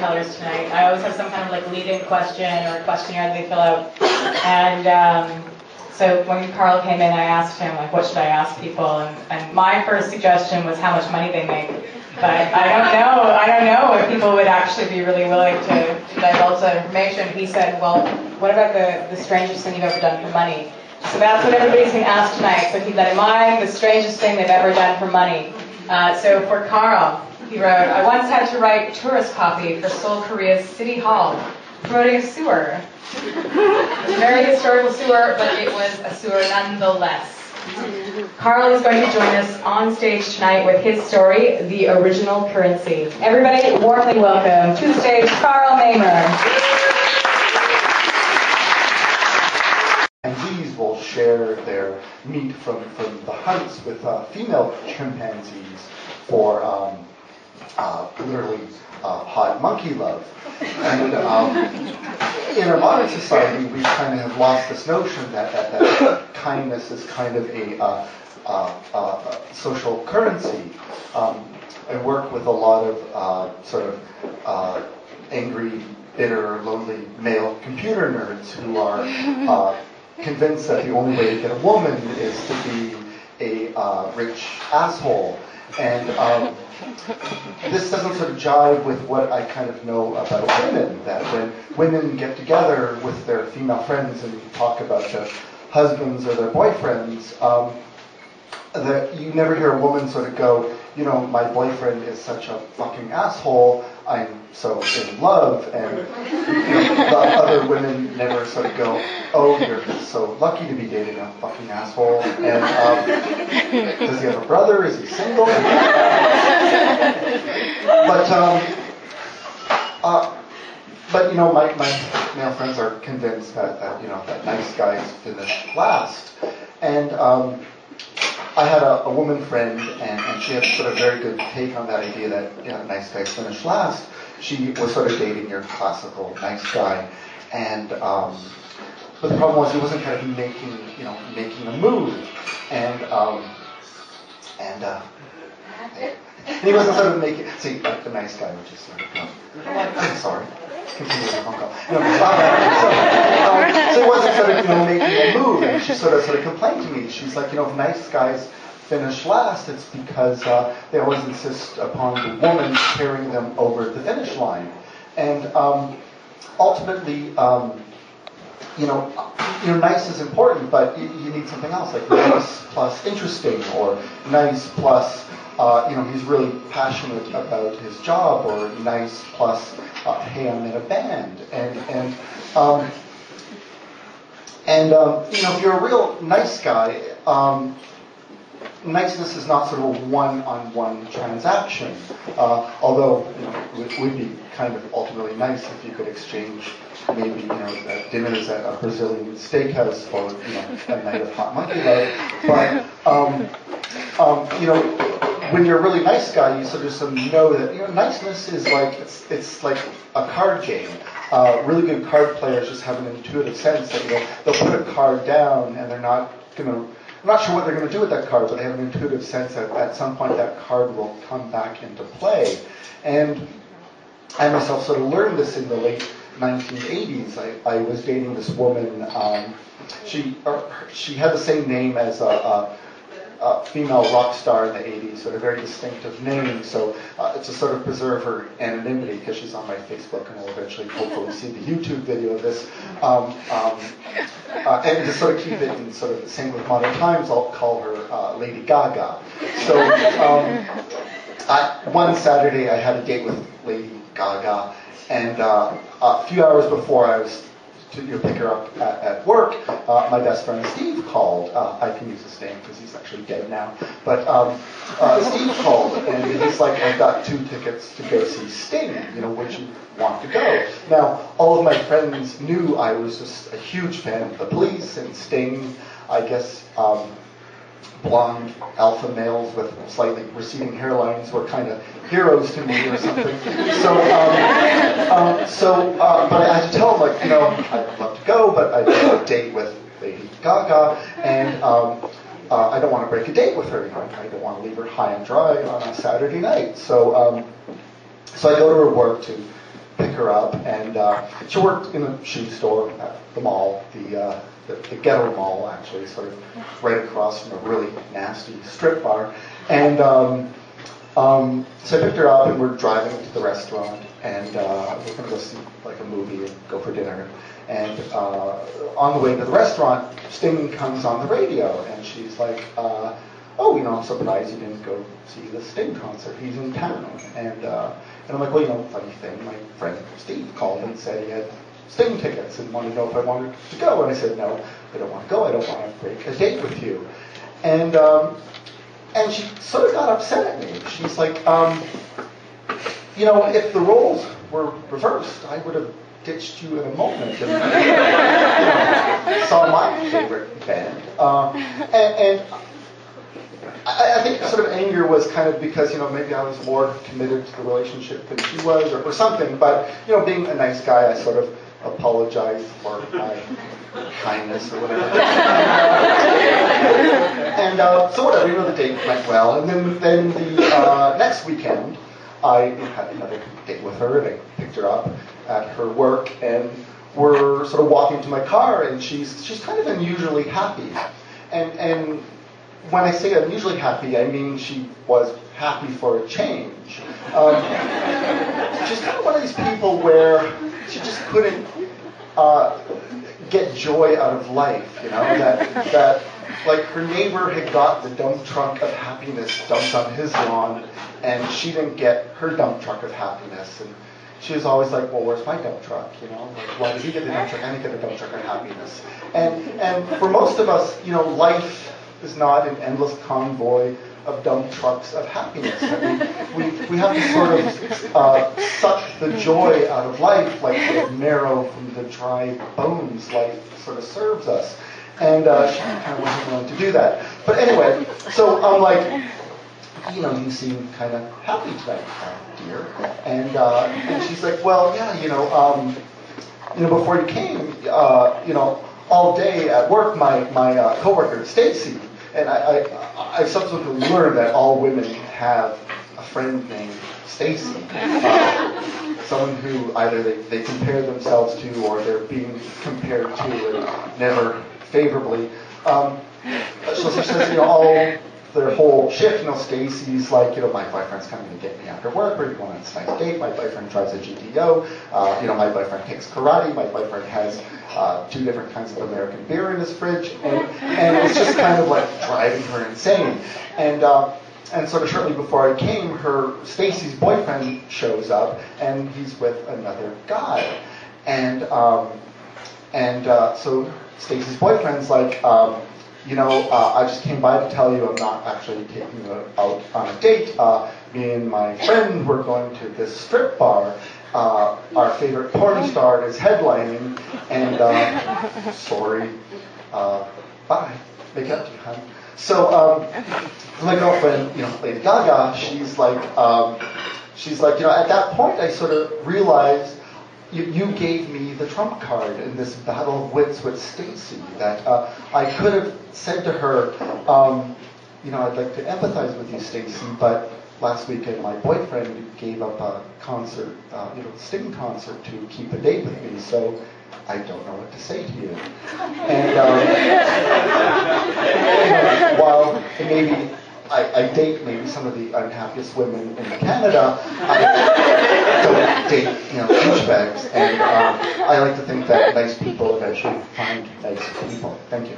storytellers tonight. I always have some kind of like lead-in question or a questionnaire that they fill out. And so when Carl came in, I asked him, like, what should I ask people? And my first suggestion was how much money they make. But I don't know if people would actually be really willing to divulge that information. He said, well, what about the strangest thing you've ever done for money? So that's what everybody's going to ask tonight. So keep that in mind, the strangest thing they've ever done for money. So for Carl, he wrote, I once had to write tourist copy for Seoul, Korea's City Hall, promoting a sewer. A very historical sewer, but it was a sewer nonetheless. Carl is going to join us on stage tonight with his story, The Original Currency. Everybody, warmly welcome to the stage, Carl Mamer. And these will share their meat from the hunts with female chimpanzees for literally hot monkey love. And in our modern society, we kind of have lost this notion that kindness is kind of a social currency. I work with a lot of sort of angry, bitter, lonely male computer nerds who are convinced that the only way to get a woman is to be a rich asshole. And this doesn't sort of jive with what I kind of know about women, that when women get together with their female friends and talk about their husbands or their boyfriends, that you never hear a woman sort of go, you know, my boyfriend is such a fucking asshole, I'm so in love, and the other women never sort of go, oh, you're so lucky to be dating a fucking asshole, and does he have a brother, is he single? But you know, my male friends are convinced that you know, that nice guys finish last, and I had a woman friend, and she had sort of very good take on that idea that, you know, nice guys finish last. She was sort of dating your classical nice guy, and but the problem was he wasn't kind of making a move, and he wasn't sort of making. See, like the nice guy would just sort of go, I'm sorry. Continue the phone call. So he wasn't sort of, you know, making a move, and she sort of complained to me. She's like, you know, if nice guys finish last, it's because they always insist upon the woman carrying them over the finish line. And ultimately, you know, nice is important, but you need something else, like nice plus interesting, or nice plus, you know, he's really passionate about his job, or nice plus, hey, I'm in a band, and you know, if you're a real nice guy, niceness is not sort of a one-on-one transaction. Although, you know, it would be kind of ultimately nice if you could exchange maybe, you know, dinners at a Brazilian steakhouse for, you know, a night of hot monkey love. But you know, when you're a really nice guy, you sort of know that, you know, niceness is like, it's like a card game. Really good card players just have an intuitive sense that, you know, they'll put a card down and they're not gonna, I'm not sure what they're going to do with that card, but they have an intuitive sense that at some point that card will come back into play. And I myself sort of learned this in the late 1980s. I was dating this woman. She had the same name as a female rock star in the 80s, sort of very distinctive name. So to sort of preserve her anonymity, because she's on my Facebook and will eventually hopefully see the YouTube video of this. And to sort of keep it in sort of the same with modern times, I'll call her Lady Gaga. So one Saturday I had a date with Lady Gaga, and a few hours before I was to pick her up at work, my best friend Steve called. I can use his name because he's actually dead now. But Steve called, and he's like, I've got 2 tickets to go see Sting. You know, would you want to go? Now, all of my friends knew I was just a huge fan of the Police and Sting. I guess blonde alpha males with slightly receding hairlines were kind of heroes to me or something. But I had to tell them, like, you know, I'd love to go, but I have a date with Lady Gaga, and I don't want to break a date with her. You know, I don't want to leave her high and dry on a Saturday night. So I go to her work to pick her up, and she worked in a shoe store at the mall, the ghetto mall, actually, sort of right across from a really nasty strip bar. And so I picked her up, and we're driving to the restaurant, and we're going to go see like a movie and go for dinner. And on the way to the restaurant, Sting comes on the radio, and she's like, oh, I'm surprised you didn't go see the Sting concert. He's in town. And I'm like, well, funny thing, my friend Steve called and said he had Sting tickets and wanted to know if I wanted to go. And I said, no, I don't want to go. I don't want to break a date with you. And she sort of got upset at me. She's like, if the roles were reversed, I would have ditched you in a moment and saw my favorite band. And I think sort of anger was kind of because, maybe I was more committed to the relationship than she was or something. But, being a nice guy, I sort of apologized for my kindness or whatever. And so whatever, the date went well. And then the next weekend, I had another date with her, and I picked her up at her work, and we're sort of walking to my car, and she's kind of unusually happy. And when I say unusually happy, I mean she was happy for a change. She's kind of one of these people where she just couldn't get joy out of life, that like her neighbor had got the dump truck of happiness dumped on his lawn, and she didn't get her dump truck of happiness. And she was always like, well, where's my dump truck? Like, why did he get the dump truck? I didn't get a dump truck of happiness. And for most of us, life is not an endless convoy of dump trucks of happiness. We have to sort of suck the joy out of life, like the marrow from the dry bones life sort of serves us. And she kind of wasn't willing to do that. But anyway, so I'm like, you seem kind of happy tonight, dear. And she's like, well, yeah, before you came, all day at work, my coworker Stacy, and I subsequently learned that all women have a friend named Stacy, someone who either they compare themselves to or they're being compared to, and never favorably. So she says, all their whole shift, Stacy's like, my boyfriend's coming to get me after work, we're going on this nice date, my boyfriend drives a GTO, my boyfriend takes karate, my boyfriend has 2 different kinds of American beer in his fridge, and it's just kind of like driving her insane. And sort of shortly before I came, Stacy's boyfriend shows up, and he's with another guy. And so Stacy's boyfriend's like, I just came by to tell you I'm not actually taking you out on a date. Me and my friend were going to this strip bar. Our favorite porn star is headlining, and sorry, bye. Make up to you, honey. So my girlfriend, Lady Gaga, she's like, at that point I sort of realized you gave me the trump card in this battle of wits with Stacy, that I could have said to her, I'd like to empathize with you, Stacy, but last weekend my boyfriend gave up a concert, Sting concert to keep a date with me, so I don't know what to say to you. And while maybe I date maybe some of the unhappiest women in Canada, I don't date, douchebags. And I like to think that nice people eventually find nice people. Thank you.